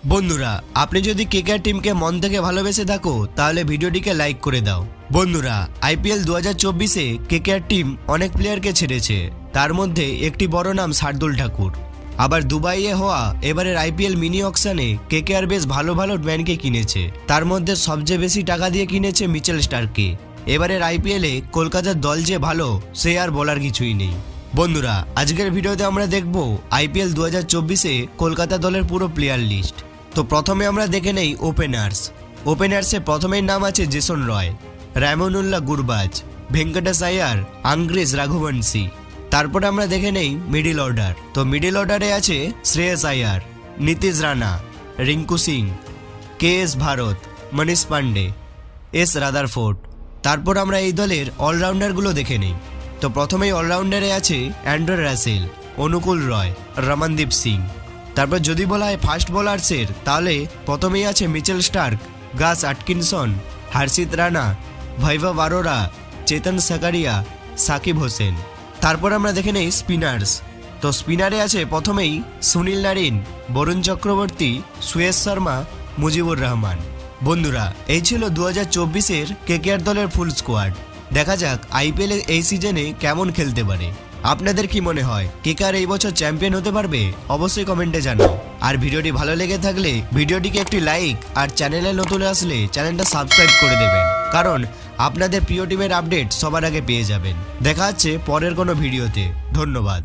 বন্ধুরা, আপনি যদি কেকেআর টিমকে মন থেকে ভালোবেসে থাকো তাহলে ভিডিওটিকে লাইক করে দাও। বন্ধুরা, আইপিএল 2024-এ কেকেআর টিম অনেক প্লেয়ারকে ছেড়েছে, তার মধ্যে একটি বড় নাম শার্দুল ঠাকুর। আবার দুবাইয়ে হওয়া এবারের আইপিএল মিনি অকশনে কেকেআর বেশ ভালো ভালো ম্যানকে কিনেছে, তার মধ্যে সবচেয়ে বেশি টাকা দিয়ে কিনেছে মিচেল স্টার্ককে। এবারের আইপিএলে কলকাতার দল যে ভালো সে আর বলার কিছুই নেই। বন্ধুরা, আজকের ভিডিওতে আমরা দেখব আইপিএল 2024-এ কলকাতা দলের পুরো প্লেয়ার লিস্ট। তো প্রথমে আমরা দেখে নেই ওপেনার্সে প্রথমেই নাম আছে জেসন রয়, রায়মনুল্লাহ গুরবাজ, ভেঙ্কটেশ আয়ার, আংগ্রেজ রাঘুবংশী। তারপরে আমরা দেখে নেই মিডিল অর্ডার। তো মিডিল অর্ডারে আছে শ্রেয়স আয়ার, নীতিশ রানা, রিঙ্কু সিং, কে.এস. ভারত, মনীষ পান্ডে, এস রাদারফোর্ড। তারপর আমরা এই দলের অলরাউন্ডারগুলো দেখে নেই। তো প্রথমেই অলরাউন্ডারে আছে অ্যান্ড্রে রাসেল, অনুকূল রয়, রমনদীপ সিং। তারপর যদি বলা হয় ফাস্ট বোলার্সের, তাহলে প্রথমেই আছে মিচেল স্টার্ক, গাস আটকিনসন, হর্ষিত রানা, বৈভব আরোরা, চেতন সাকারিয়া, সাকিব হোসেন। তারপর আমরা দেখে নেই স্পিনার্স। তো স্পিনারে আছে প্রথমেই সুনীল নারিন, বরুণ চক্রবর্তী, সুয়েশ শর্মা, মুজিবুর রহমান। বন্ধুরা, এই ছিল 2024-এর কেকেআর দলের ফুল স্কোয়াড। দেখা যাক আইপিএল এই সিজনে কেমন খেলতে পারে। আপনাদের কি মনে হয় কেকেআর এই বছর চ্যাম্পিয়ন হতে পারবে? অবশ্যই কমেন্টে জানাও। আর ভিডিওটি ভালো লেগে থাকলে ভিডিওটিকে একটি লাইক, আর চ্যানেলে নতুন আসলে চ্যানেলটা সাবস্ক্রাইব করে দেবেন, কারণ আপনাদের প্রিয় টিমের আপডেট সবার আগে পেয়ে যাবেন। দেখা হচ্ছে পরের কোনো ভিডিওতে। ধন্যবাদ।